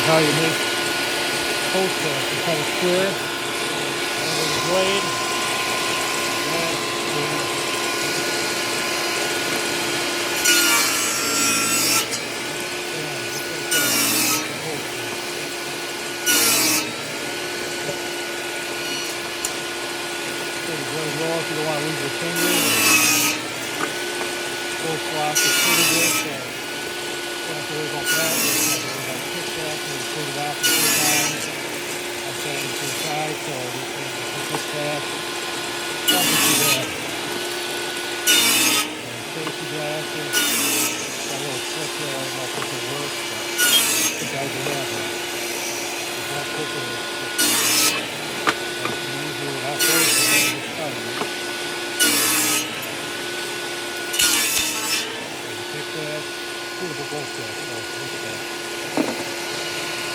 how you make post test. You cut a square over the blade. Very low if you don't want to lose your fingers. Full slash is pretty good, so you don't have to worry about that. You don't have to worry about kick that. You can put it off a few times. I set it to the side, so you can kick fast. Nothing too bad. And safety glasses. Got a little slip there. I don't know if it can work, but I think I can have it. It's not quicker. It's easier, not worse, but it's cutting it. Take that, beautiful bolt set, so look at that.